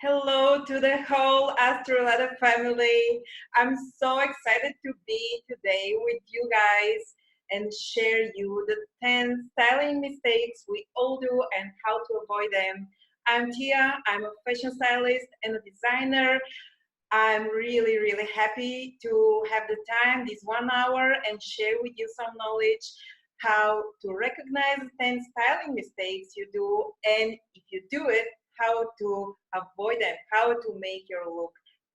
Hello to the whole Astrolada family. I'm so excited to be today with you guys and share you the 10 styling mistakes we all do and how to avoid them. I'm Tia, I'm a fashion stylist and a designer. I'm really happy to have the time, this 1 hour, and share with you some knowledge how to recognize the 10 styling mistakes you do, and if you do it, how to avoid them, how to make your look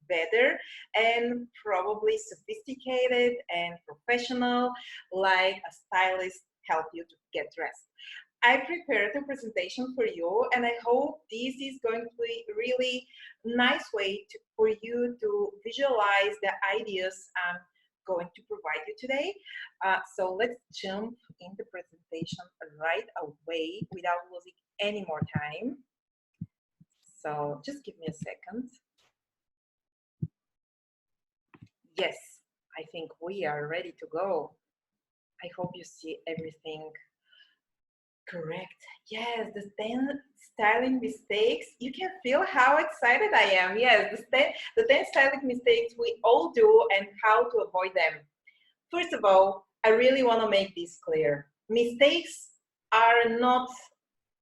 better and probably sophisticated and professional, like a stylist help you to get dressed. I prepared a presentation for you, and I hope this is going to be really nice way for you to visualize the ideas I'm going to provide you today. So let's jump in the presentation right away without losing any more time. So just give me a second. Yes, I think we are ready to go. I hope you see everything correct. Yes, the 10 styling mistakes. You can feel how excited I am. Yes, the 10 styling mistakes we all do and how to avoid them. First of all, I really want to make this clear. Mistakes are not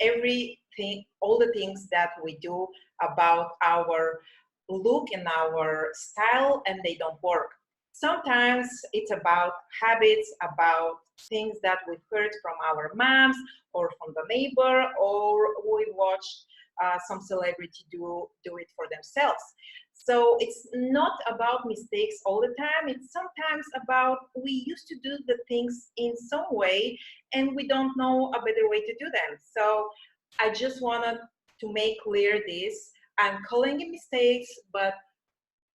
everything, all the things that we do about our look and our style, and they don't work. Sometimes it's about habits, about things that we've heard from our moms or from the neighbor, or we watched some celebrity do it for themselves. So it's not about mistakes all the time. It's sometimes about we used to do the things in some way and we don't know a better way to do them. So I just wanted to make clear this. I'm calling it mistakes, but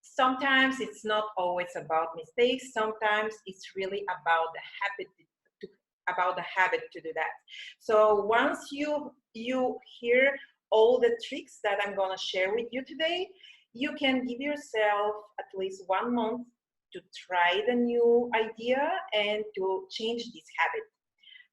sometimes it's not always about mistakes. Sometimes it's really about the habit to do that. So once you hear all the tricks that I'm going to share with you today, you can give yourself at least 1 month to try the new idea and to change this habit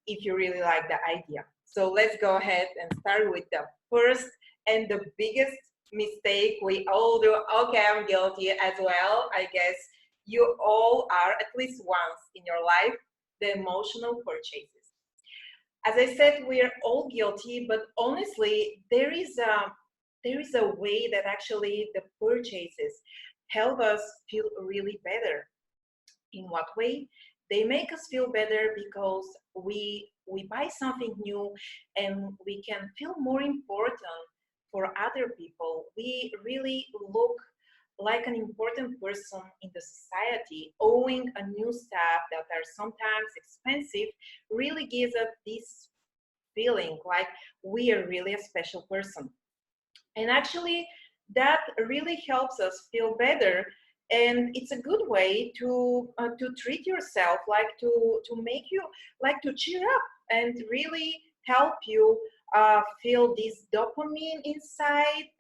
if you really like the idea. So let's go ahead and start with the first and the biggest mistake we all do. Okay, I'm guilty as well. I guess you all are at least once in your life, the emotional purchases. As I said, we are all guilty, but honestly, there is a way that actually the purchases help us feel really better. In what way? They make us feel better because we buy something new and we can feel more important for other people. We really look like an important person in the society. Owning a new stuff that are sometimes expensive really gives us this feeling like we are really a special person. And actually, that really helps us feel better. And it's a good way to treat yourself, like to make you like to cheer up and really help you feel this dopamine inside.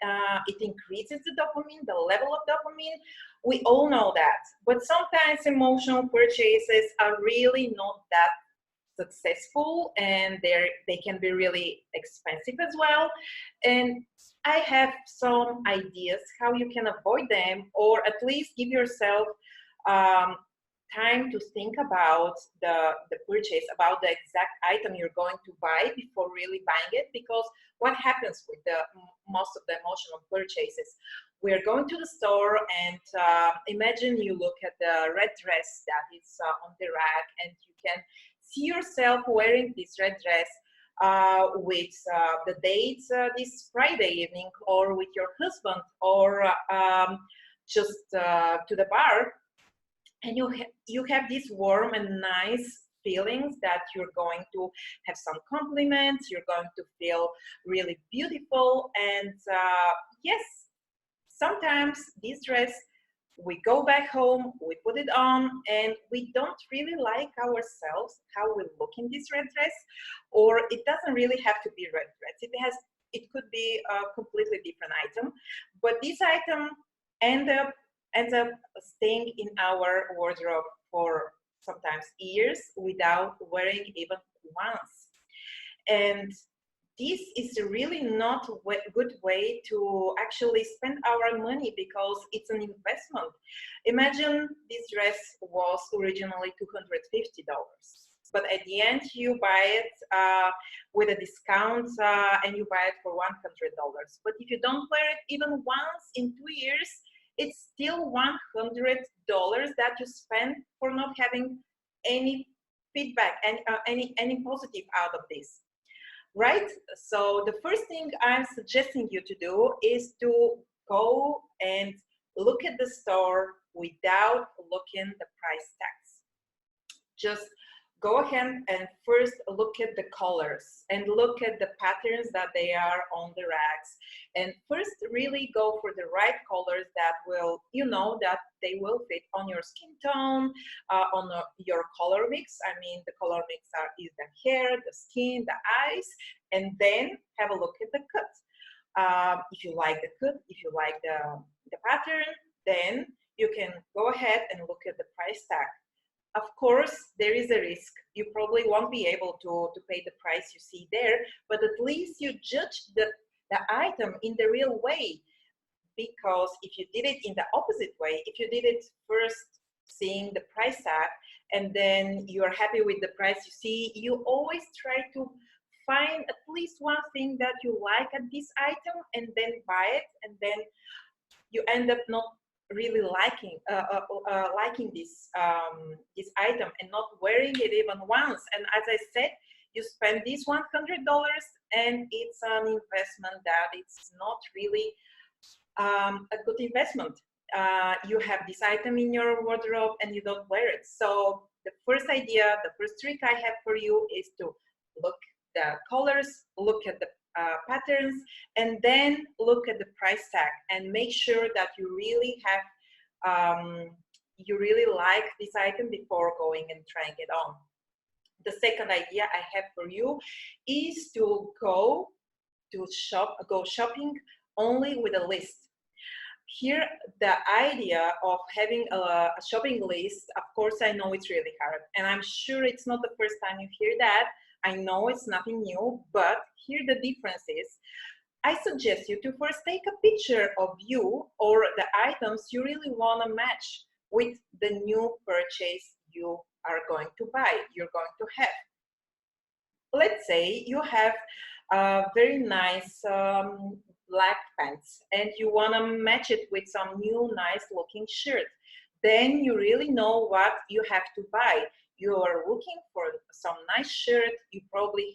It increases the dopamine, the level of dopamine. We all know that. But sometimes emotional purchases are really not that successful, and they can be really expensive as well. And I have some ideas how you can avoid them, or at least give yourself um, time to think about the purchase, about the exact item you're going to buy before really buying it. Because what happens with the most of the emotional purchases, we're going to the store and imagine you look at the red dress that is on the rack, and you can see yourself wearing this red dress with the dates this Friday evening, or with your husband, or just to the bar, and you have these warm and nice feelings that you're going to have some compliments, you're going to feel really beautiful, and yes, sometimes this dress, we go back home, we put it on, and we don't really like ourselves, how we look in this red dress. Or it doesn't really have to be red dress. It could be a completely different item, but this item ends up staying in our wardrobe for sometimes years without wearing even once. And this is really not a good way to actually spend our money, because it's an investment. Imagine this dress was originally $250, but at the end you buy it with a discount, and you buy it for $100. But if you don't wear it even once in 2 years, it's still $100 that you spend for not having any feedback and any positive out of this, right? So the first thing I'm suggesting you to do is to go and look at the store without looking the price tags. Just go ahead and first look at the colors and look at the patterns that they are on the racks, and first really go for the right colors that will, you know, that they will fit on your skin tone, on your color mix. I mean, the color mix is the hair, the skin, the eyes, and then have a look at the cut. If you like the cut, if you like the pattern, then you can go ahead and look at the price tag. Of course, there is a risk. You probably won't be able to pay the price you see there, but at least you judge the item in the real way. Because if you did it in the opposite way, if you did it first seeing the price tag and then you're happy with the price you see, you always try to find at least one thing that you like at this item and then buy it, and then you end up not really liking this this item and not wearing it even once. And as I said, you spend this $100 and it's an investment that it's not really a good investment. You have this item in your wardrobe and you don't wear it. So the first idea, the first trick I have for you is to look the colors, look at the patterns, and then look at the price tag and make sure that you really have you really like this item before going and trying it on. The second idea I have for you is to go shopping only with a list. Here, the idea of having a shopping list, of course, I know it's really hard, and I'm sure it's not the first time you hear that. I know it's nothing new, but here the difference is, I suggest you to first take a picture of you or the items you really want to match with the new purchase you are going to buy, you're going to have. Let's say you have a very nice black pants and you want to match it with some new nice looking shirt. Then you really know what you have to buy. You are looking for some nice shirt. You probably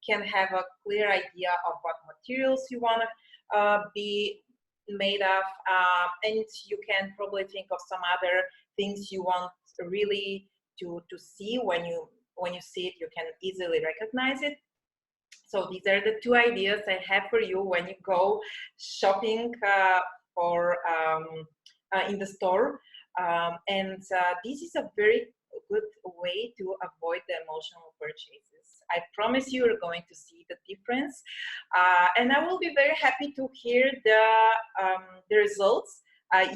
can have a clear idea of what materials you want to be made of, and you can probably think of some other things you want really to see. When you see it, you can easily recognize it. So these are the two ideas I have for you when you go shopping in the store, and this is a very good way to avoid the emotional purchases. I promise you are going to see the difference, and I will be very happy to hear the results.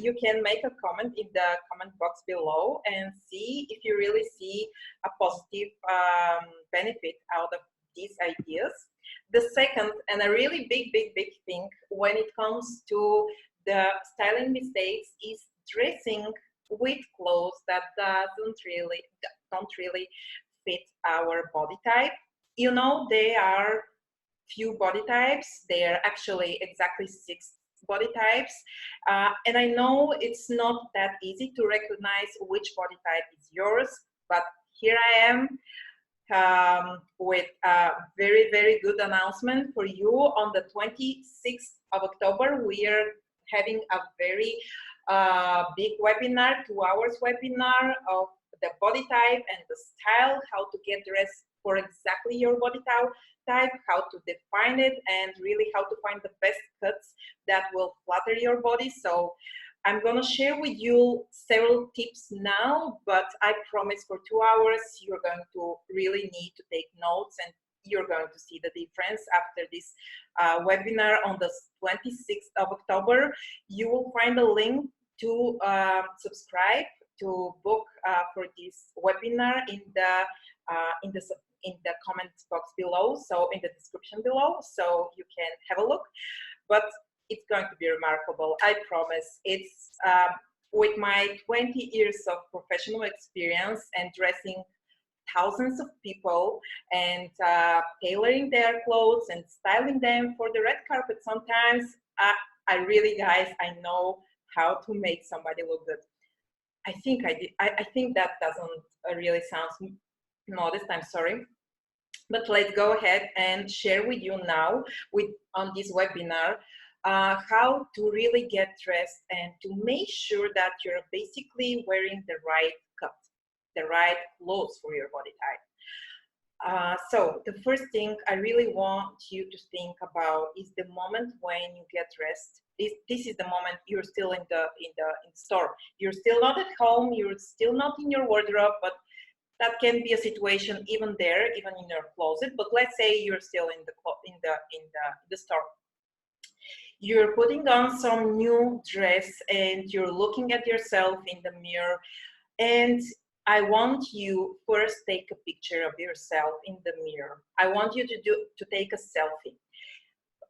You can make a comment in the comment box below and see if you really see a positive benefit out of these ideas. The second, and a really big thing when it comes to the styling mistakes, is dressing with clothes that don't really fit our body type. You know, there are few body types. There are actually exactly 6 body types, and I know it's not that easy to recognize which body type is yours, but here I am with a very good announcement for you. On the 26th of October, we are having a very big webinar, 2 hours webinar of the body type and the style, how to get dressed for exactly your body type, how to define it, and really how to find the best cuts that will flatter your body. So I'm going to share with you several tips now, but I promise for 2 hours you're going to really need to take notes, and you're going to see the difference after this webinar on the 26th of October. You will find a link to subscribe, to book for this webinar in in the comment box below, so in the description below, so you can have a look. But it's going to be remarkable, I promise. It's with my 20 years of professional experience and dressing thousands of people and tailoring their clothes and styling them for the red carpet sometimes, I really, guys, I know how to make somebody look good. I think I did. I think that doesn't really sound modest, I'm sorry. But let's go ahead and share with you now on this webinar how to really get dressed and to make sure that you're basically wearing the right cut, the right clothes for your body type. So the first thing I really want you to think about is the moment when you get dressed. This is the moment you're still in the store. You're still not at home. You're still not in your wardrobe, but that can be a situation even there, even in your closet. But let's say you're still in the store. You're putting on some new dress and you're looking at yourself in the mirror, and I want you first take a picture of yourself in the mirror. I want you to take a selfie.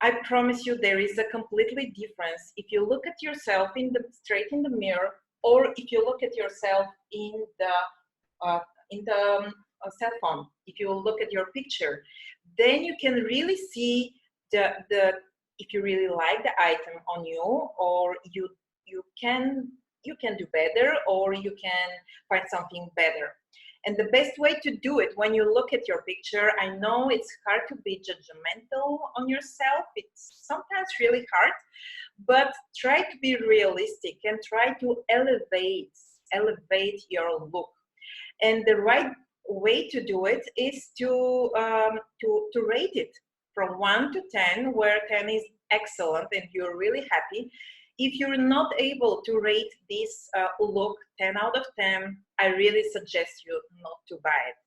I promise you there is a completely difference if you look at yourself straight in the mirror, or if you look at yourself in the cell phone. If you look at your picture, then you can really see if you really like the item on you, or you can do better, or you can find something better. And the best way to do it, when you look at your picture, I know it's hard to be judgmental on yourself. It's sometimes really hard, but try to be realistic and try to elevate your look. And the right way to do it is to rate it from 1 to 10, where 10 is excellent and you're really happy. If you're not able to rate this look 10 out of 10, I really suggest you not to buy it.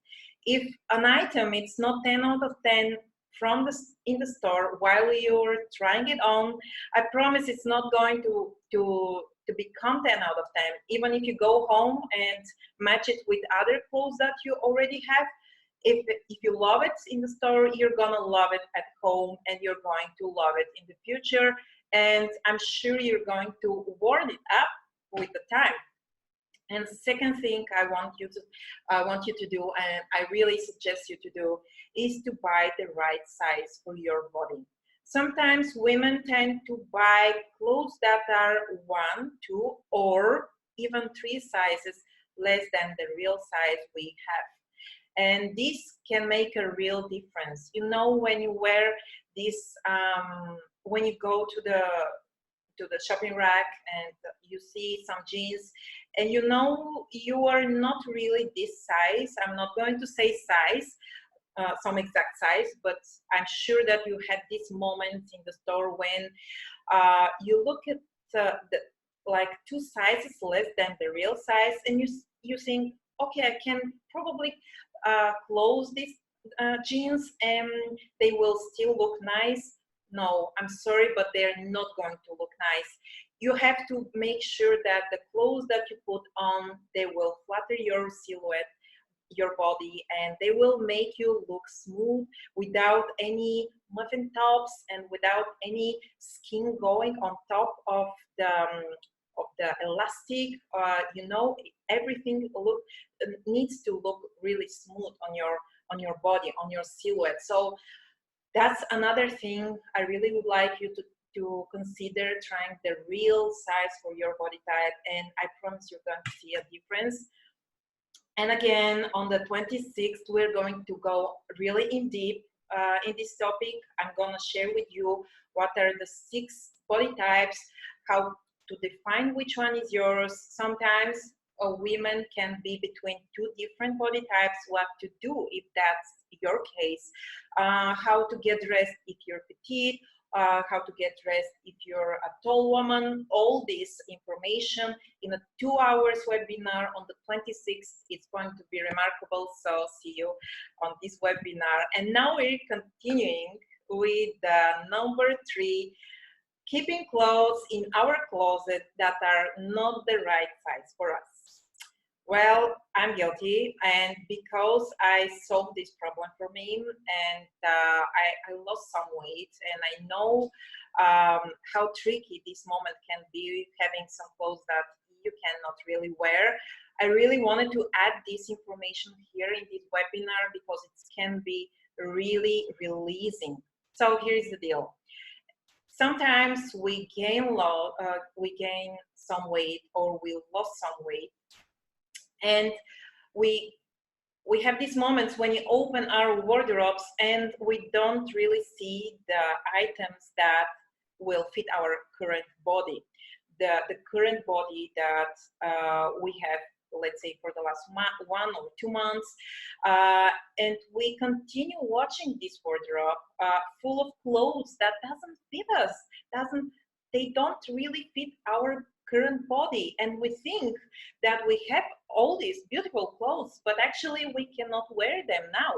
If an item it's not 10 out of 10 in the store while you're trying it on, I promise it's not going to become 10 out of 10. Even if you go home and match it with other clothes that you already have, if you love it in the store, you're gonna love it at home, and you're going to love it in the future. And I'm sure you're going to warm it up with the time. And second thing I want you to do, and I really suggest you to do, is to buy the right size for your body. Sometimes women tend to buy clothes that are 1, 2, or even 3 sizes less than the real size we have. And this can make a real difference. You know, when you wear this, when you go to the shopping rack and you see some jeans, and you know you are not really this size. I'm not going to say size, some exact size, but I'm sure that you had this moment in the store when you look at like 2 sizes less than the real size, and you think, okay, I can probably close these jeans and they will still look nice. No, I'm sorry, but they're not going to look nice. You have to make sure that the clothes that you put on, they will flatter your silhouette, your body, and they will make you look smooth without any muffin tops and without any skin going on top of the elastic. You know, everything needs to look really smooth on your body, on your silhouette. So that's another thing I really would like you to consider, trying the real size for your body type, and I promise you're going to see a difference. And again, on the 26th, we're going to go really in deep in this topic. I'm going to share with you what are the 6 body types, how to define which one is yours. Sometimes women can be between 2 different body types, what to do if that's your case, how to get dressed if you're petite, how to get dressed if you're a tall woman. All this information in a 2 hours webinar on the 26th. It's going to be remarkable, so see you on this webinar. And now we're continuing with the number 3, keeping clothes in our closet that are not the right size for us. Well, I'm guilty, and because I solved this problem for me, and I lost some weight, and I know how tricky this moment can be having some clothes that you cannot really wear. I really wanted to add this information here in this webinar because it can be really releasing. So here's the deal. Sometimes we gain some weight, or we lost some weight, and we we have these moments when you open our wardrobes and we don't really see the items that will fit our current body, the current body that we have, let's say, for the last 1 or 2 months, and we continue watching this wardrobe full of clothes that doesn't fit us, doesn't they don't really fit our current body, and we think that we have all these beautiful clothes, but actually we cannot wear them now.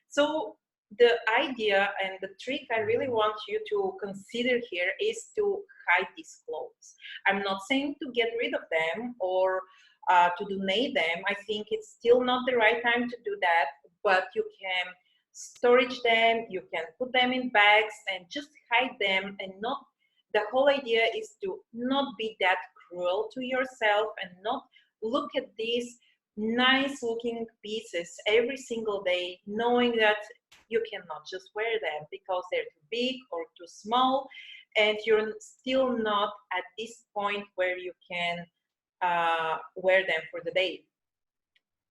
So the idea and the trick I really want you to consider here is to hide these clothes. I'm not saying to get rid of them or to donate them. I think it's still not the right time to do that, but you can storage them, you can put them in bags and just hide them, and not, the whole idea is to not be that cruel to yourself and not look at these nice looking pieces every single day, knowing that you cannot just wear them because they're too big or too small, and you're still not at this point where you can wear them for the day.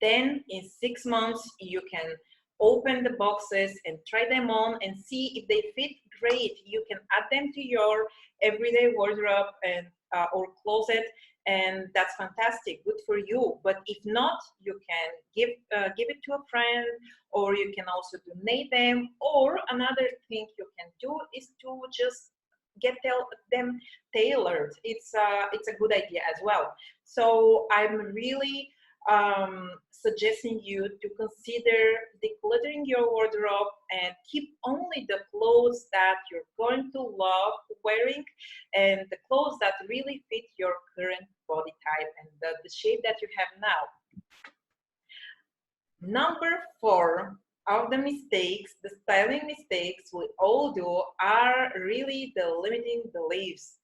Then in 6 months, you can open the boxes and try them on and see if they fit. Great, you can add them to your everyday wardrobe and or closet, and that's fantastic, good for you. But if not, you can give it to a friend, or you can also donate them. Or another thing you can do is to just get them tailored. It's a good idea as well. So I'm really suggesting you to consider decluttering your wardrobe and keep only the clothes that you're going to love wearing, and the clothes that really fit your current body type and the shape that you have now. Number 4 of the mistakes, the styling mistakes we all do, are really the limiting beliefs.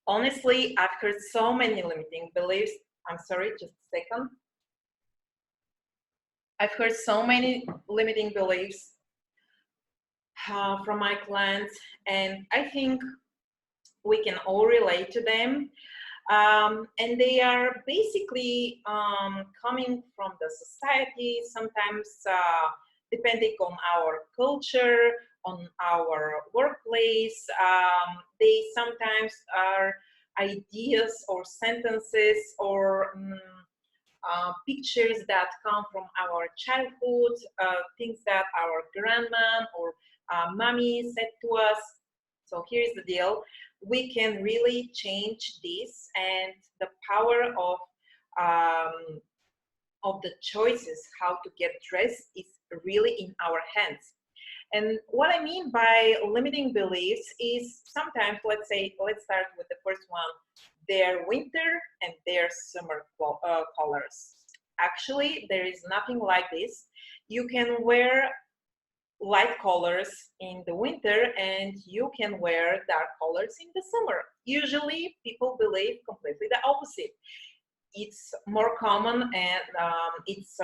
Honestly, I've heard so many limiting beliefs. I'm sorry, just a second. I've heard so many limiting beliefs from my clients, and I think we can all relate to them. And they are basically coming from the society, sometimes depending on our culture, on our workplace. They sometimes are ideas or sentences or pictures that come from our childhood, things that our grandma or mommy said to us. So here's the deal. We can really change this, and the power of the choices how to get dressed is really in our hands. And what I mean by limiting beliefs is sometimes, let's start with the first one, their winter and their summer colors. Actually, there is nothing like this. You can wear light colors in the winter and you can wear dark colors in the summer. Usually people believe completely the opposite. It's more common, and it's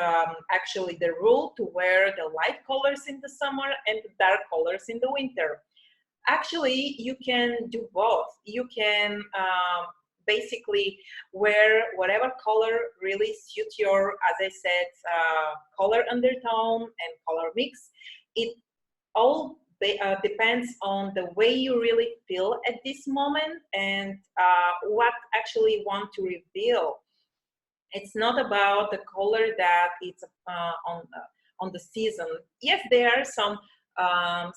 actually the rule to wear the light colors in the summer and the dark colors in the winter. Actually, you can do both. You can basically wear whatever color really suits your, as I said, color undertone and color mix. It all depends on the way you really feel at this moment, and what actually want to reveal. It's not about the color that it's on the season. Yes, there are some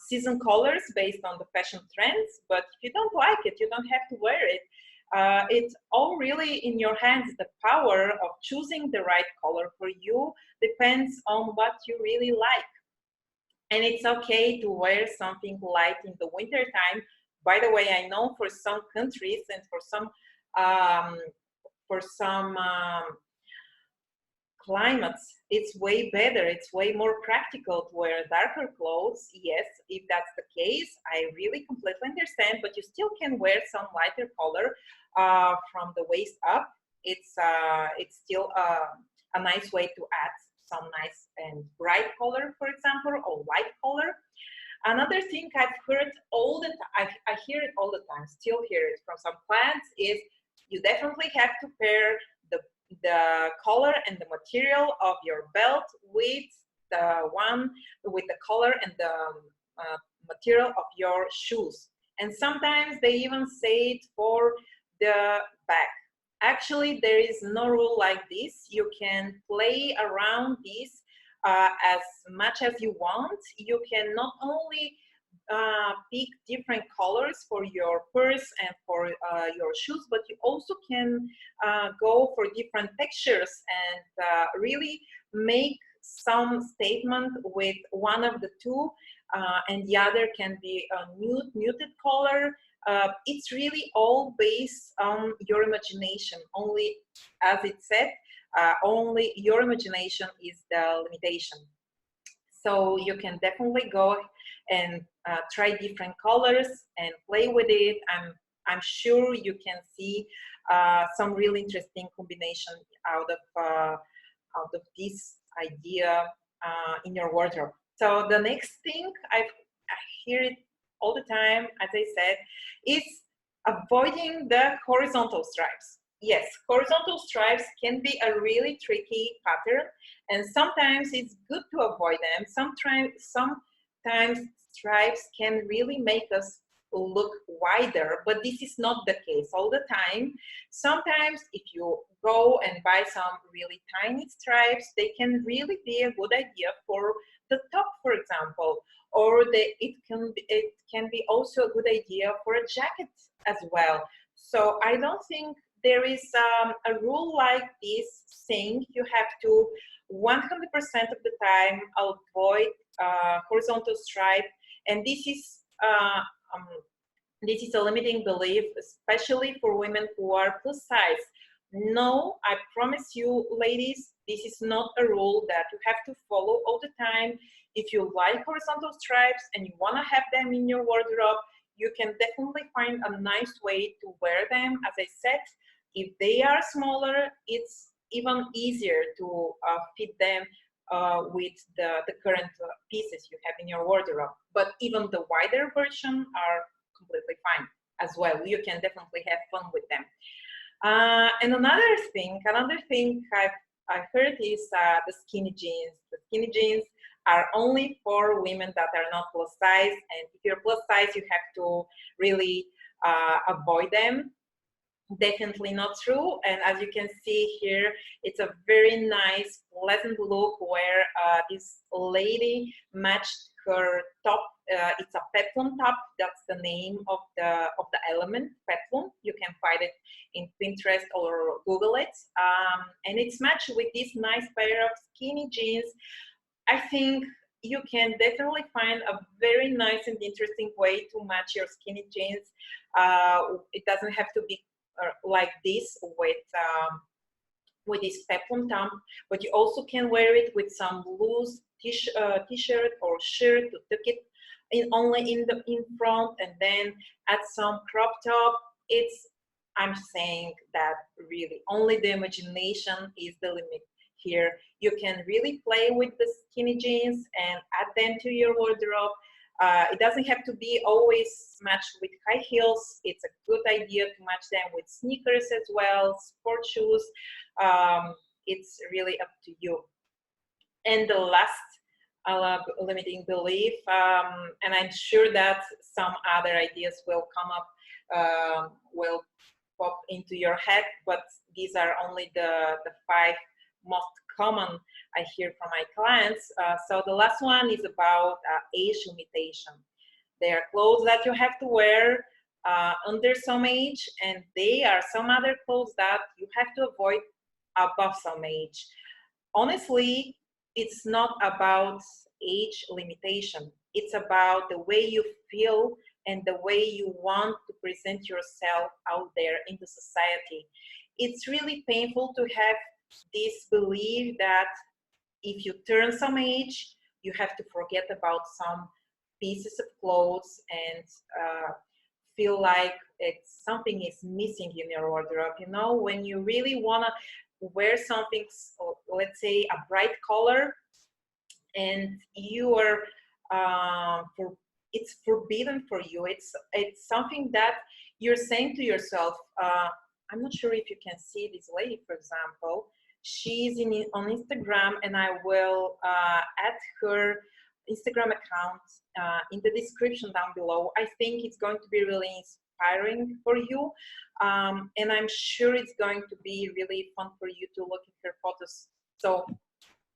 season colors based on the fashion trends, but if you don't like it, you don't have to wear it. It's all really in your hands. The power of choosing the right color for you depends on what you really like. And it's okay to wear something light in the winter time. By the way, I know for some countries and for some climates, it's way better, it's way more practical to wear darker clothes. Yes, if that's the case, I really completely understand, but you still can wear some lighter color from the waist up. It's still a nice way to add some nice and bright color, for example, or light color. Another thing I've heard all the time, I hear it all the time, still hear it from some clients, is you definitely have to pair the color and the material of your belt with the color and the material of your shoes. And sometimes they even say it for the back. Actually, there is no rule like this. You can play around this as much as you want. You can not only pick different colors for your purse and for your shoes, but you also can go for different textures and really make some statement with one of the two, and the other can be a muted color. It's really all based on your imagination. Only, as it said, only your imagination is the limitation. So you can definitely go and try different colors and play with it. I'm sure you can see some really interesting combination out of this idea in your wardrobe. So the next thing I hear it all the time, as I said, is avoiding the horizontal stripes. Yes, horizontal stripes can be a really tricky pattern, and sometimes it's good to avoid them. Sometimes stripes can really make us look wider, but this is not the case all the time. Sometimes if you go and buy some really tiny stripes, they can really be a good idea for the top, for example, or it can be also a good idea for a jacket as well. So I don't think there is a rule like this saying you have to 100% of the time avoid horizontal stripe, and this is a limiting belief, especially for women who are plus size. No, I promise you, ladies, this is not a rule that you have to follow all the time. If you like horizontal stripes and you want to have them in your wardrobe, you can definitely find a nice way to wear them. As I said, if they are smaller, it's even easier to fit them with the current pieces you have in your wardrobe. But even the wider version are completely fine as well. You can definitely have fun with them. And another thing I've heard is the skinny jeans. The skinny jeans are only for women that are not plus size, and if you're plus size, you have to really avoid them. Definitely not true. And as you can see here, it's a very nice, pleasant look where this lady matched her top. It's a peplum top. That's the name of the element, peplum. You can find it in Pinterest or Google it. And it's matched with this nice pair of skinny jeans. I think you can definitely find a very nice and interesting way to match your skinny jeans. It doesn't have to be like this with this peplum top, but you also can wear it with some loose t-shirt or shirt to tuck it only in front, and then add some crop top. I'm saying that really only the imagination is the limit here. You can really play with the skinny jeans and add them to your wardrobe. It doesn't have to be always matched with high heels. It's a good idea to match them with sneakers as well, sport shoes. It's really up to you. And the last limiting belief, and I'm sure that some other ideas will come up, will pop into your head, but these are only the 5 most common I hear from my clients. So the last one is about age limitation. There are clothes that you have to wear under some age, and there are some other clothes that you have to avoid above some age. Honestly, it's not about age limitation. It's about the way you feel and the way you want to present yourself out there in the society. It's really painful to have this belief that if you turn some age, you have to forget about some pieces of clothes and feel like something is missing in your wardrobe. You know, when you really want to wear something, let's say a bright color, and you are it's forbidden for you. It's something that you're saying to yourself. I'm not sure if you can see this lady, for example. She's on Instagram, and I will add her Instagram account in the description down below. I think it's going to be really inspiring for you, and I'm sure it's going to be really fun for you to look at her photos. So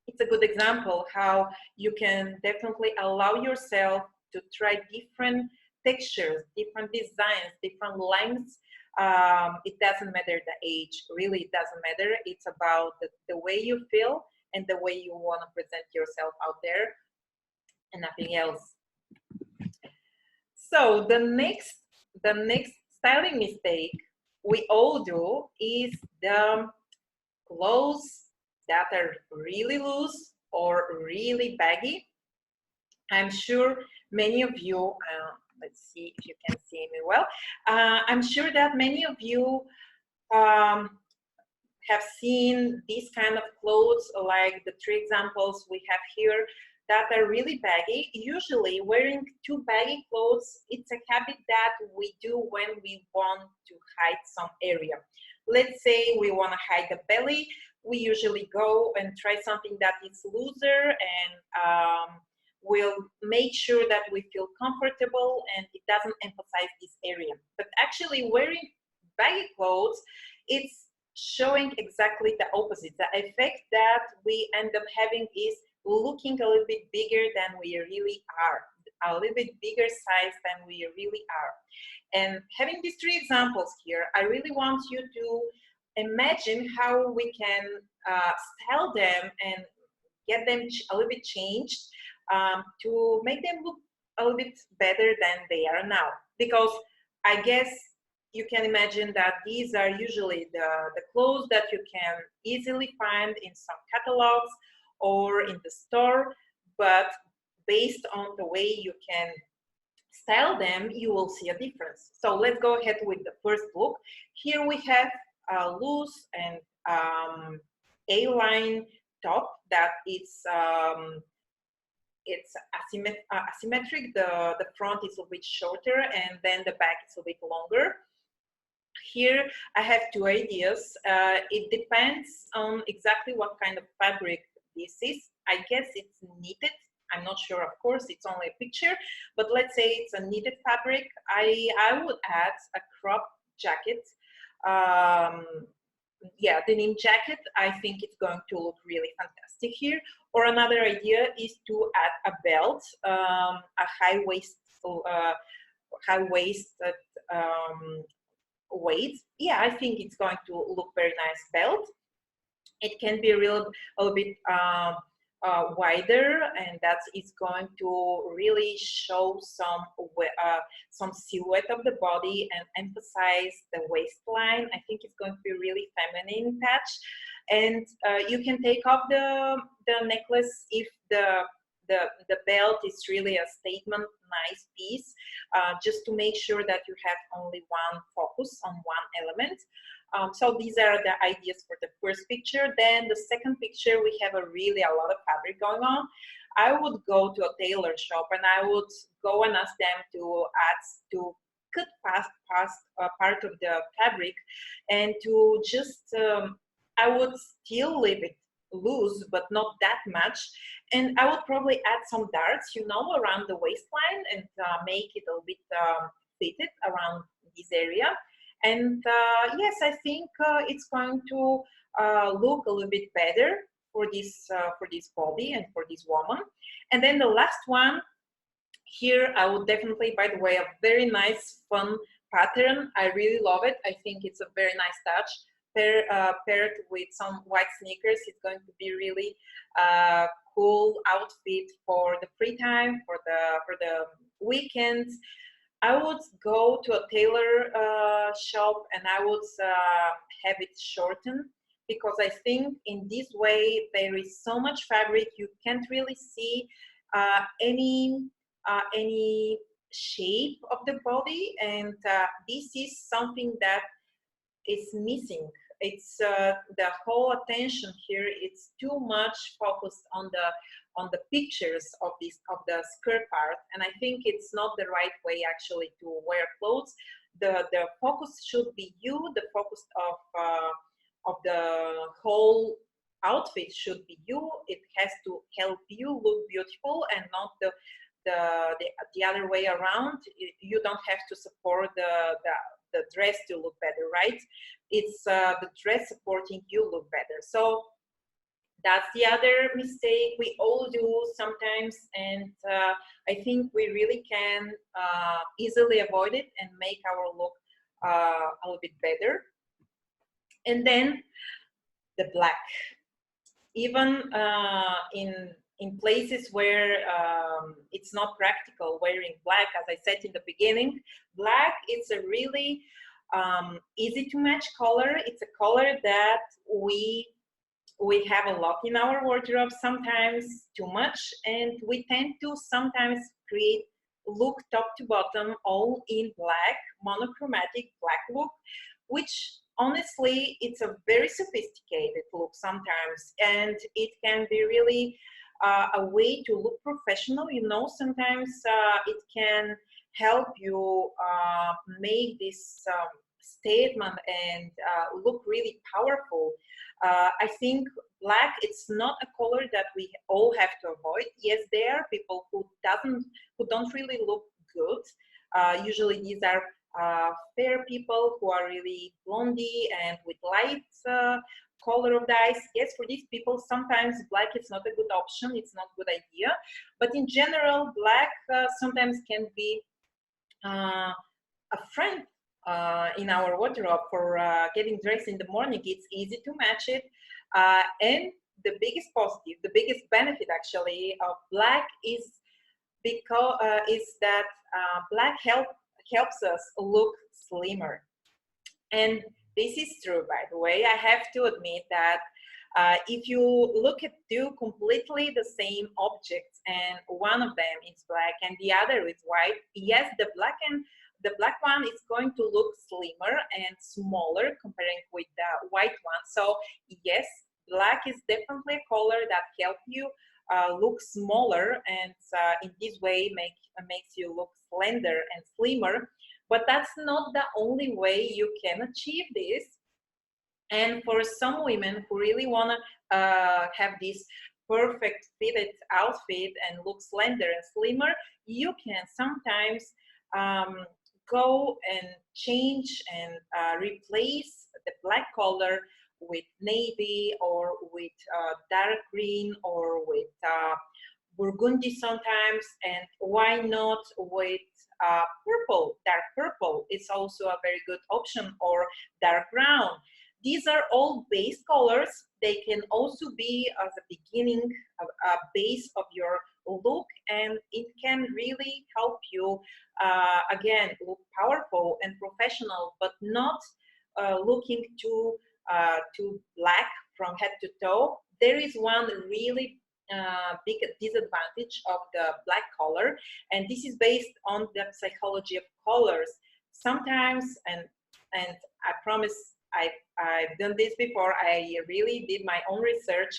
it's a good example how you can definitely allow yourself to try different textures, different designs, different lengths. It doesn't matter the age, really, it doesn't matter. It's about the way you feel and the way you want to present yourself out there, and nothing else. So the next styling mistake we all do is the clothes that are really loose or really baggy. I'm sure many of you, let's see if you can see me well. I'm sure that many of you have seen these kind of clothes, like the three examples we have here, that are really baggy. Usually wearing too baggy clothes, it's a habit that we do when we want to hide some area. Let's say we want to hide the belly. We usually go and try something that is looser, and we'll make sure that we feel comfortable and it doesn't emphasize this area. But actually wearing baggy clothes, it's showing exactly the opposite. The effect that we end up having is looking a little bit bigger than we really are, a little bit bigger size than we really are. And having these three examples here, I really want you to imagine how we can style them and get them a little bit changed to make them look a little bit better than they are now. Because I guess you can imagine that these are usually the clothes that you can easily find in some catalogs or in the store, but based on the way you can style them, you will see a difference. So let's go ahead with the first look. Here we have a loose and A-line top that it's asymmetric. The front is a bit shorter and then the back is a bit longer. Here I have two ideas. It depends on exactly what kind of fabric this is. I guess it's knitted. I'm not sure, of course, it's only a picture, but let's say it's a knitted fabric. I would add a crop jacket. Yeah, denim jacket. I think it's going to look really fantastic here. Or another idea is to add a belt, a high-waisted weight. Yeah, I think it's going to look very nice belt. It can be a little bit wider, and that is going to really show some silhouette of the body and emphasize the waistline. I think it's going to be really feminine touch. And you can take off the necklace if the belt is really a statement nice piece, just to make sure that you have only one focus on one element. So these are the ideas for the first picture. Then the second picture, we have a lot of fabric going on. I would go to a tailor shop and I would go and ask them to cut past part of the fabric and to just, I would still leave it loose, but not that much. And I would probably add some darts, you know, around the waistline and make it a little bit fitted around this area. And yes, I think it's going to look a little bit better for this body and for this woman. And then the last one here, I would definitely, by the way, a very nice, fun pattern. I really love it. I think it's a very nice touch. Paired with some white sneakers, it's going to be really cool outfit for the free time, for the weekends. I would go to a tailor shop and I would have it shortened because I think in this way there is so much fabric, you can't really see any shape of the body, and this is something that is missing. It's the whole attention here. It's too much focused on the pictures of the skirt part, and I think it's not the right way actually to wear clothes. The focus should be you. The focus of the whole outfit should be you. It has to help you look beautiful and not the other way around. You don't have to support the dress to look better, right? It's the dress supporting you look better. So that's the other mistake we all do sometimes, and I think we really can easily avoid it and make our look a little bit better. And then the black. Even in places where it's not practical wearing black, as I said in the beginning, black is a really easy to match color. It's a color that we have a lot in our wardrobe, sometimes too much, and we tend to sometimes create look top to bottom all in black, monochromatic black look, which honestly it's a very sophisticated look sometimes, and it can be really a way to look professional. You know, sometimes it can help you make this statement and look really powerful. I think black, it's not a color that we all have to avoid. Yes, there are people who don't really look good. Usually these are fair people who are really blondie and with light color of the eyes. Yes, for these people sometimes black is not a good option, it's not a good idea. But in general, black sometimes can be a friend in our wardrobe for getting dressed in the morning. It's easy to match it, and the biggest positive, the biggest benefit actually of black is because is that black helps us look slimmer. And this is true, by the way. I have to admit that if you look at two completely the same objects and one of them is black and the other is white, yes, the black one is going to look slimmer and smaller comparing with the white one. So yes, black is definitely a color that helps you look smaller, and in this way makes you look slender and slimmer. But that's not the only way you can achieve this. And for some women who really want to have this perfect fitted outfit and look slender and slimmer, you can sometimes go and change and replace the black color with navy or with dark green or with burgundy sometimes, and why not with purple, dark purple. It's also a very good option, or dark brown. These are all base colors. They can also be as a beginning, a base of your look, and it can really help you, again, look powerful and professional, but not looking too black from head to toe. There is one really big disadvantage of the black color, and this is based on the psychology of colors. Sometimes, and I promise I've done this before, I really did my own research,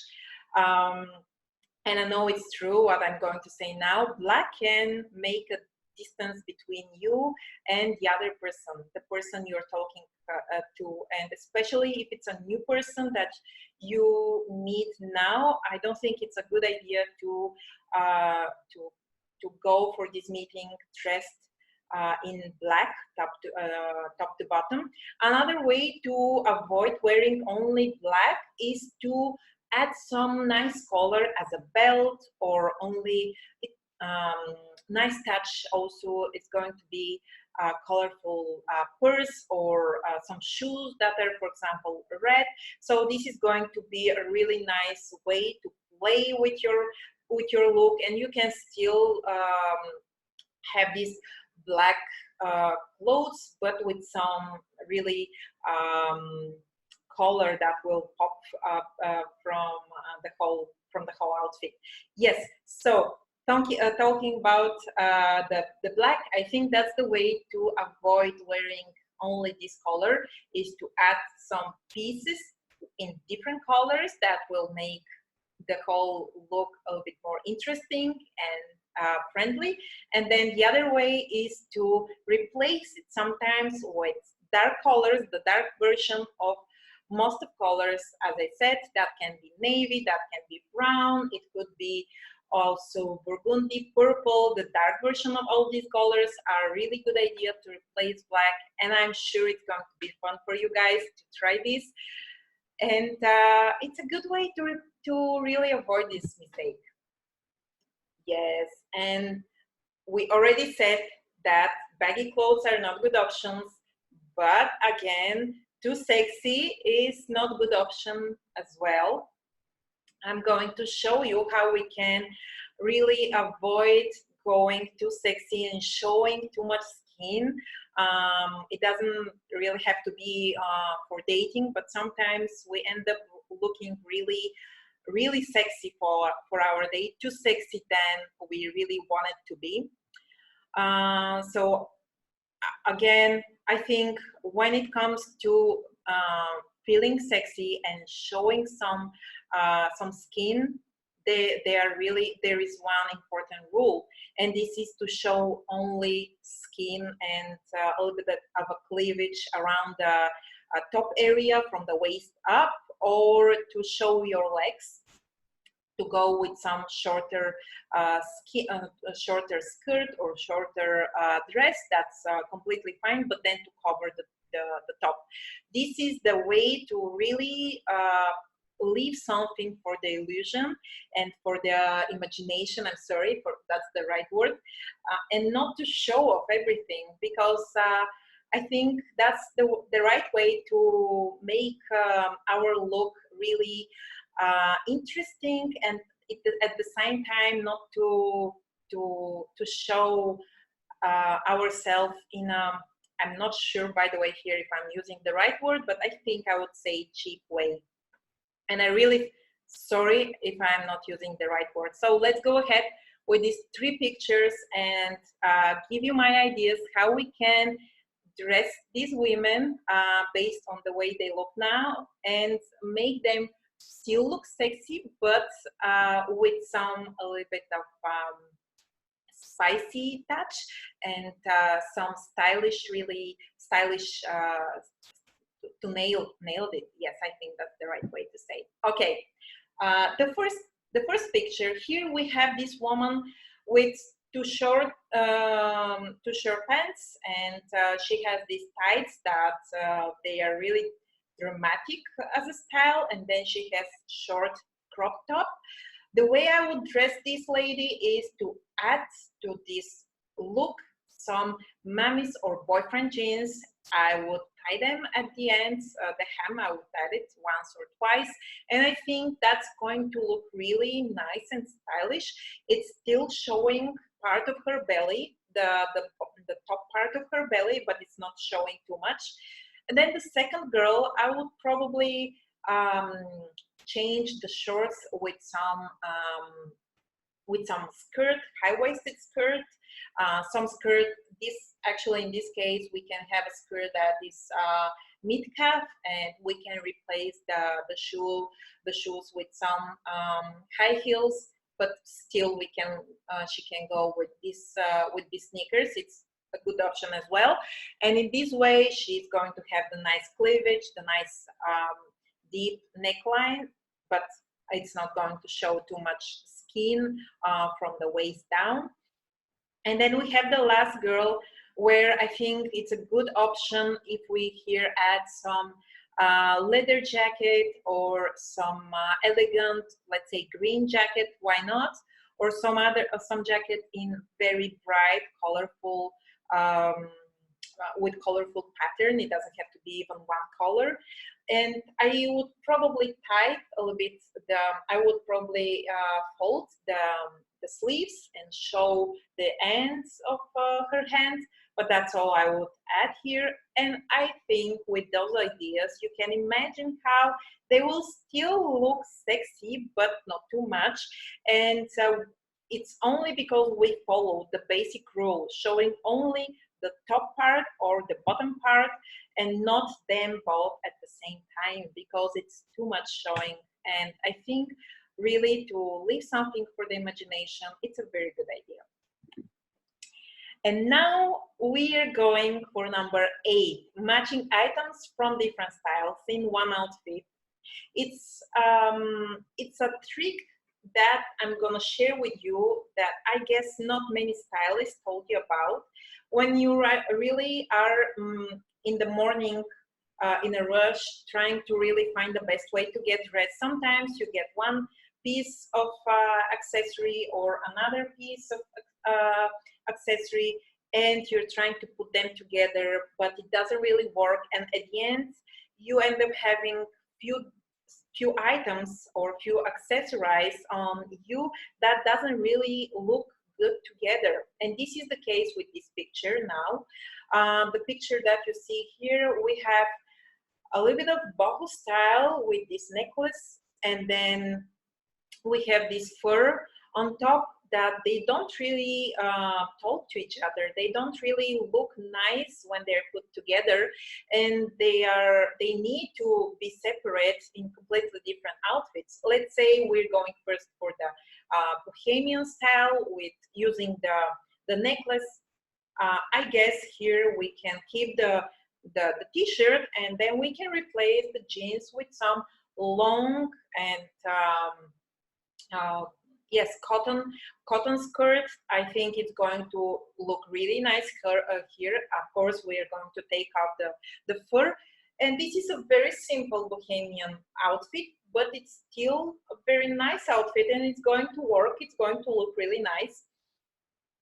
and I know it's true what I'm going to say now. Black can make a distance between you and the other person, the person you're talking to, and especially if it's a new person that you meet now, I don't think it's a good idea to go for this meeting dressed in black top to bottom. Another way to avoid wearing only black is to add some nice color as a belt, or only nice touch also is going to be a colorful purse, or some shoes that are, for example, red. So this is going to be a really nice way to play with your look, and you can still have these black clothes, but with some really color that will pop up from the whole outfit. Yes, so talking about the black, I think that's the way to avoid wearing only this color, is to add some pieces in different colors that will make the whole look a little bit more interesting and friendly. And then the other way is to replace it sometimes with dark colors, the dark version of most of colors. As I said, that can be navy, that can be brown, it could be also burgundy, purple. The dark version of all these colors are a really good idea to replace black, and I'm sure it's going to be fun for you guys to try this. And it's a good way to really avoid this mistake. Yes, and we already said that baggy clothes are not good options, but again, too sexy is not a good option as well. I'm going to show you how we can really avoid going too sexy and showing too much skin. It doesn't really have to be for dating, but sometimes we end up looking really sexy for our date, too sexy than we really want it to be. So again, I think when it comes to feeling sexy and showing some skin, there is one important rule, and this is to show only skin and a little bit of a cleavage around the top area from the waist up, or to show your legs, to go with some shorter shorter skirt or shorter dress. That's completely fine, but then to cover the top. This is the way to really leave something for the illusion and for the imagination. I'm sorry, for that's the right word, and not to show off everything, because I think that's the right way to make our look really interesting, and at the same time not to show ourselves in a, I'm not sure, by the way, here if I'm using the right word, but I think I would say cheap way. And I really sorry if I'm not using the right word. So let's go ahead with these 3 pictures and give you my ideas how we can dress these women based on the way they look now, and make them still look sexy, but with some a little bit of spicy touch and some stylish, really stylish to nailed it. Yes, I think that's the right way to say. Okay, the first picture here, we have this woman with too short pants, and she has these tights that they are really dramatic as a style, and then she has short crop top. The way I would dress this lady is to add to this look some mommy's or boyfriend jeans. I would tie them at the ends, the hem, I would tie it once or twice, and I think that's going to look really nice and stylish. It's still showing part of her belly, the top part of her belly, but it's not showing too much. And then the second girl, I would probably change the shorts with some skirt, high-waisted skirt, some skirt. This actually, in this case, we can have a skirt that is mid-calf, and we can replace the shoes with some high heels. But still, we can she can go with these sneakers. It's a good option as well. And in this way, she's going to have the nice cleavage, the nice deep neckline, but it's not going to show too much skin from the waist down. And then we have the last girl, where I think it's a good option if we here add some leather jacket, or some elegant, let's say, green jacket, why not? Or some jacket in very bright, colorful, with colorful pattern. It doesn't have to be even one color. And I would probably tie a little bit I would probably fold the sleeves and show the ends of her hands, But that's all I would add here. And I think with those ideas, you can imagine how they will still look sexy, but not too much. And it's only because we follow the basic rule, showing only the top part or the bottom part and not them both at the same time, because it's too much showing. And I think really to leave something for the imagination, it's a very good idea. And now we are going for number 8, matching items from different styles in one outfit. It's a trick that I'm gonna share with you that I guess not many stylists told you about. When you really are in the morning in a rush, trying to really find the best way to get dressed, sometimes you get one piece of accessory or another piece of accessory, and you're trying to put them together, but it doesn't really work. And at the end, you end up having few items or few accessories on you that doesn't really look good together. And this is the case with this picture now. The picture that you see here, we have a little bit of boho style with this necklace, and then we have this fur on top that they don't really talk to each other. They don't really look nice when they're put together, and they need to be separate in completely different outfits. Let's say we're going first for the bohemian style with using the necklace. I guess here we can keep the t-shirt, and then we can replace the jeans with some long and yes, cotton skirt. I think it's going to look really nice here. Of course, we are going to take out the fur, and this is a very simple bohemian outfit, but it's still a very nice outfit, and it's going to work. It's going to look really nice.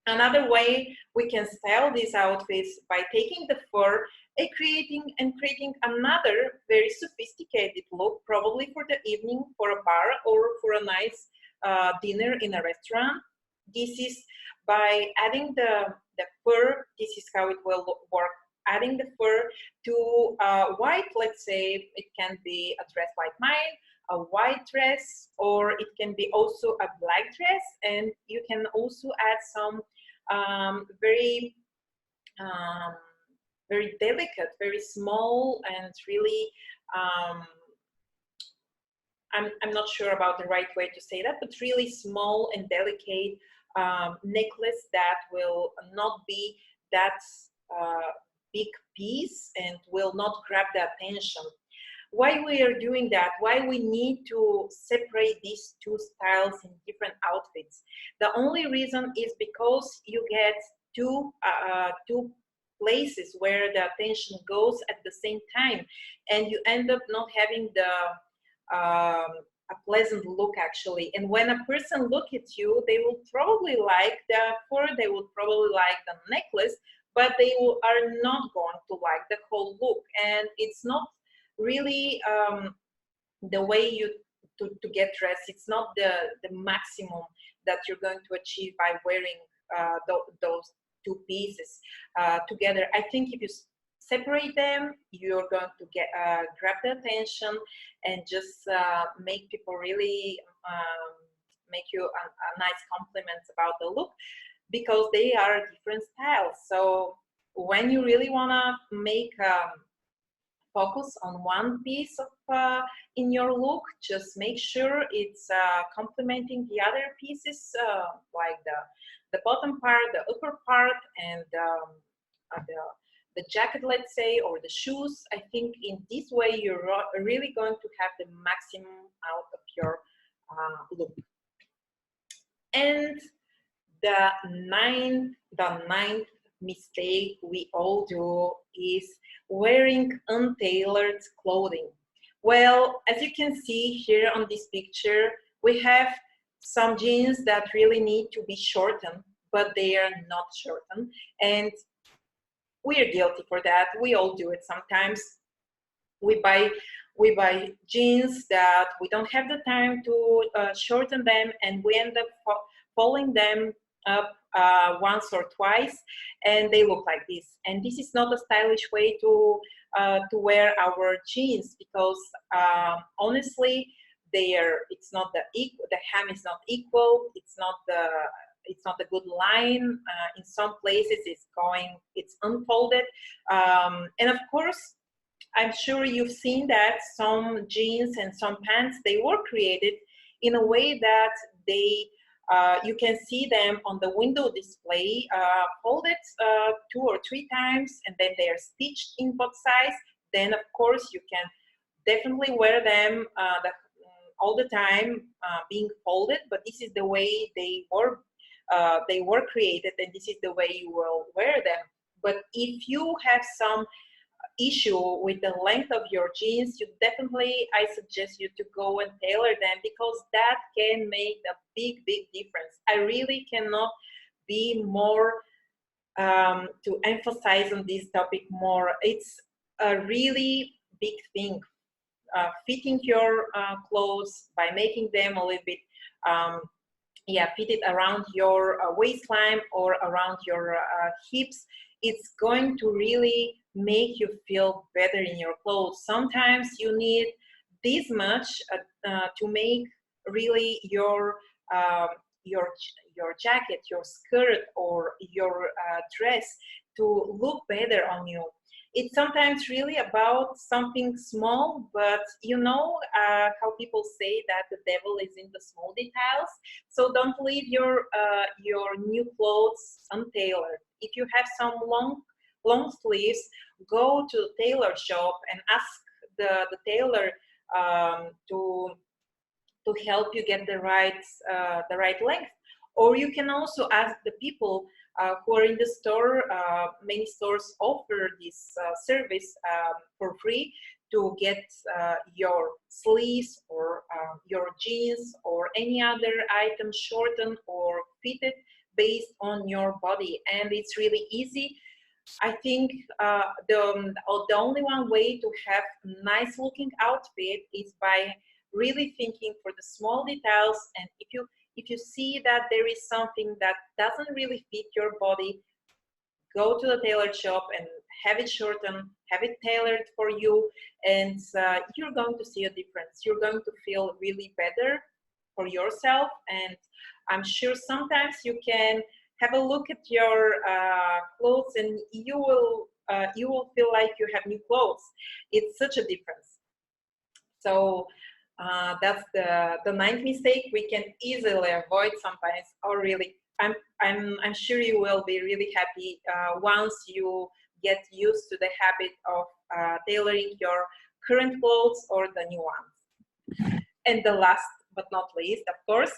Another way we can style these outfits by taking the fur and creating another very sophisticated look, probably for the evening, for a bar, or for a nice dinner in a restaurant. This is by adding the fur. This is how it will work. Adding the fur to white, let's say it can be a dress like mine, a white dress, or it can be also a black dress, and you can also add some very very delicate, very small, and really I'm not sure about the right way to say that, but really small and delicate necklace that will not be that big piece and will not grab the attention. Why we are doing that, why we need to separate these two styles in different outfits. The only reason is because you get two places where the attention goes at the same time, and you end up not having a pleasant look actually. And when a person look at you, they will probably like the fur, they will probably like the necklace, but they are not going to like the whole look. And it's not really the way you to get dressed. It's not the maximum that you're going to achieve by wearing those two pieces together. I think if you separate them, you're going to get grab the attention and just make people really make you a nice compliments about the look, because they are different styles. So when you really want to make focus on one piece of in your look, just make sure it's complementing the other pieces, like the bottom part, the upper part, and the jacket, let's say, or the shoes. I think in this way you're really going to have the maximum out of your look. And the ninth mistake we all do is wearing untailored clothing. Well, as you can see here on this picture, we have some jeans that really need to be shortened, but they are not shortened, and we are guilty for that. We all do it sometimes. We buy jeans that we don't have the time to shorten them, and we end up following them up once or twice, and they look like this. And this is not a stylish way to wear our jeans, because honestly, it's not the hem is not equal. It's not a good line. In some places, it's unfolded, and of course, I'm sure you've seen that some jeans and some pants, they were created in a way that you can see them on the window display, folded 2 or 3 times, and then they are stitched in both sides. Then, of course, you can definitely wear them all the time, being folded. But this is the way they were created, and this is the way you will wear them. But if you have some issue with the length of your jeans, I suggest you to go and tailor them, because that can make a big difference. I really cannot be more to emphasize on this topic more. It's a really big thing, fitting your clothes by making them a little bit fitted around your waistline or around your hips. It's going to really make you feel better in your clothes. Sometimes you need this much to make really your jacket, your skirt, or your dress to look better on you. It's sometimes really about something small, but you know how people say that the devil is in the small details. So don't leave your new clothes untailored. If you have some long sleeves, go to the tailor shop and ask the tailor to help you get the right length. Or you can also ask the people who are in the store. Many stores offer this service for free, to get your sleeves or your jeans or any other item shortened or fitted based on your body. And it's really easy. I think the only one way to have nice looking outfit is by really thinking for the small details. And if you see that there is something that doesn't really fit your body, go to the tailor shop and have it shortened, have it tailored for you, and you're going to see a difference. You're going to feel really better for yourself. And I'm sure sometimes you can have a look at your clothes, and you will feel like you have new clothes. It's such a difference. So that's the ninth mistake we can easily avoid sometimes. Or really, I'm sure you will be really happy once you get used to the habit of tailoring your current clothes or the new ones. And the last but not least, of course,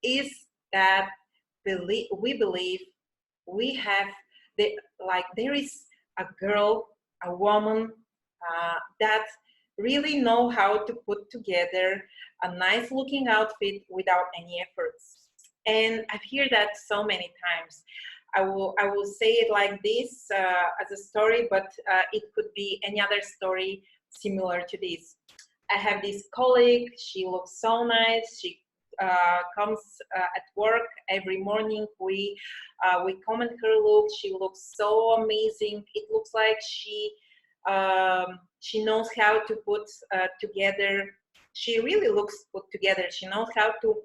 is that we believe we have there is a girl, a woman that really know how to put together a nice looking outfit without any efforts. And I've heard that so many times. I will say it like this as a story, but it could be any other story similar to this. I have this colleague. She looks so nice. She comes at work every morning. We comment her look. She looks so amazing. It looks like she knows how to put together. She really looks put together. She knows how to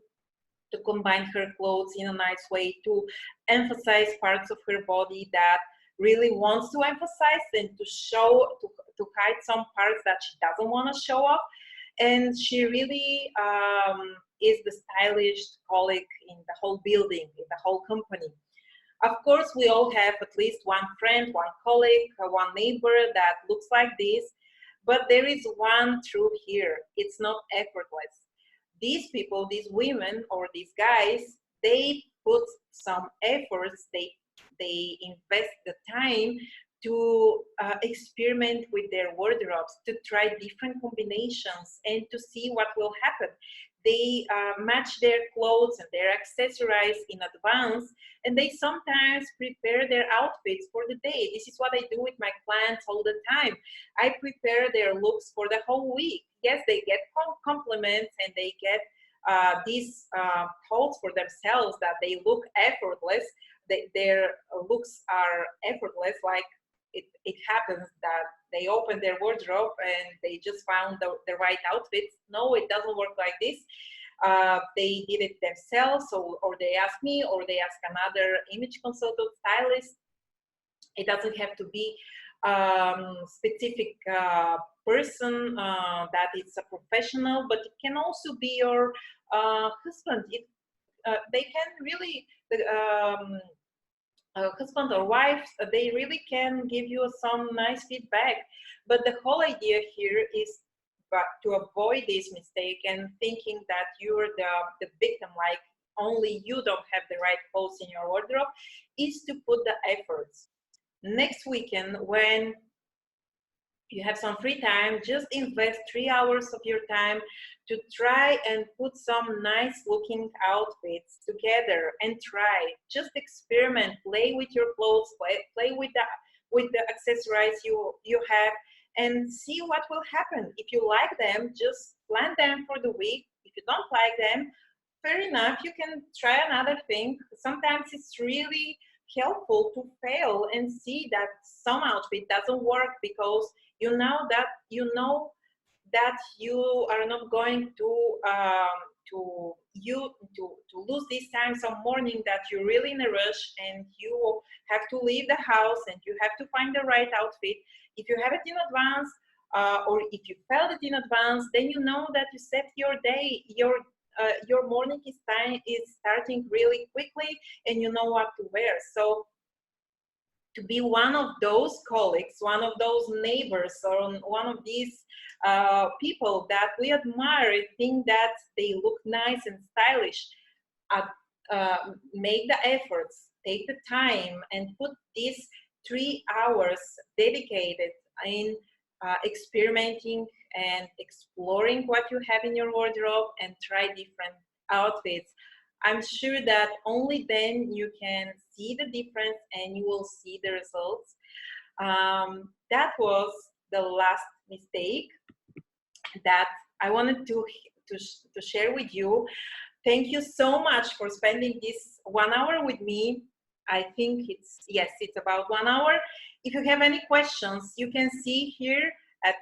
combine her clothes in a nice way, to emphasize parts of her body that really wants to emphasize, and to hide some parts that she doesn't want to show off. And she really is the stylish colleague in the whole building, in the whole company. Of course, we all have at least one friend, one colleague, one neighbor that looks like this, but there is one truth here. It's not effortless. These people, these women or these guys, they put some efforts, they invest the time to experiment with their wardrobes, to try different combinations and to see what will happen. They match their clothes and their accessorize in advance, and they sometimes prepare their outfits for the day. This is what I do with my clients all the time. I prepare their looks for the whole week. Yes, they get compliments and they get these thoughts for themselves that they look effortless, their looks are effortless, like it happens that they open their wardrobe and they just found the right outfits. No, it doesn't work like this. They did it themselves, or they ask me, or they ask another image consultant, stylist. It doesn't have to be specific person that is a professional, but it can also be your husband. They can really, the husband or wife, they really can give you some nice feedback. But the whole idea here is to avoid this mistake and thinking that you're the victim, like only you don't have the right clothes in your wardrobe, is to put the efforts. Next weekend, when you have some free time, just invest 3 hours of your time to try and put some nice looking outfits together and try. Just experiment, play with your clothes, play with the accessories you have, and see what will happen. If you like them, just plan them for the week. If you don't like them, fair enough, you can try another thing. Sometimes it's really helpful to fail and see that some outfit doesn't work, because you know that you are not going to lose this time some morning that you're really in a rush and you have to leave the house and you have to find the right outfit. If you have it in advance, or if you felt it in advance, then you know that you set your day, your morning is starting really quickly, and you know what to wear. So to be one of those colleagues, one of those neighbors, or one of these people that we admire, think that they look nice and stylish, make the efforts, take the time, and put these 3 hours dedicated in experimenting and exploring what you have in your wardrobe and try different outfits. I'm sure that only then you can see the difference and you will see the results. That was the last mistake that I wanted to share with you. Thank you so much for spending this 1 hour with me. I think it's about 1 hour. If you have any questions, you can see here at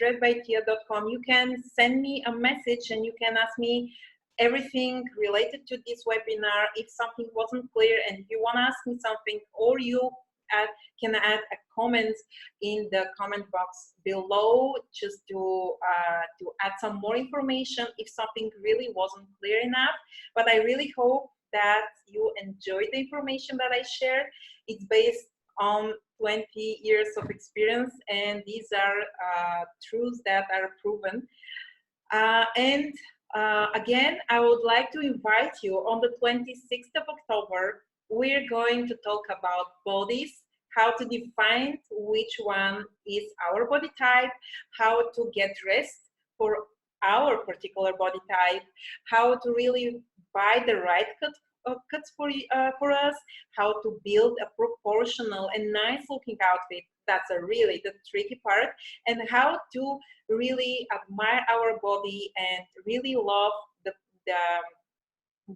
dressbytia.com. You can send me a message and you can ask me everything related to this webinar. If something wasn't clear and you want to ask me something, or you can add a comment in the comment box below, just to add some more information if something really wasn't clear enough. But I really hope that you enjoyed the information that I shared. It's based on 20 years of experience, and these are truths that are proven. Again, I would like to invite you on the 26th of October. We're going to talk about bodies, how to define which one is our body type, how to get dressed for our particular body type, how to really buy the right cuts for us, how to build a proportional and nice looking outfit. That's really the tricky part, and how to really admire our body and really love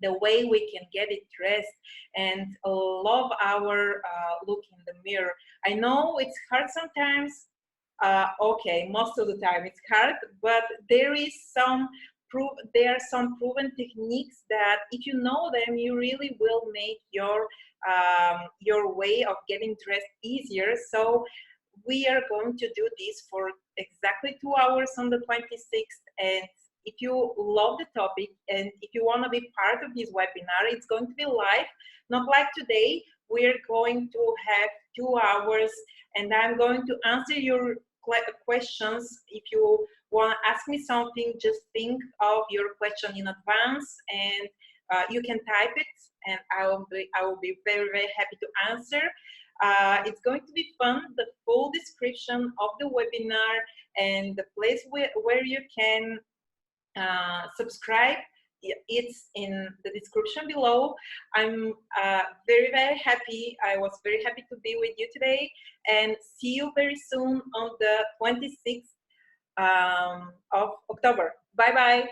the way we can get it dressed and love our look in the mirror. I know it's hard sometimes. Okay, most of the time it's hard, but there are some proven techniques that if you know them, you really will make your way of getting dressed easier. So we are going to do this for exactly 2 hours on the 26th. And if you love the topic and if you want to be part of this webinar, it's going to be live, not like today. We're going to have 2 hours and I'm going to answer your questions. If you want to ask me something, just think of your question in advance, and you can type it, and I will be very, very happy to answer. It's going to be fun. The full description of the webinar and the place where you can subscribe, it's in the description below. I'm very, very happy. I was very happy to be with you today, and see you very soon on the 26th of October. Bye bye.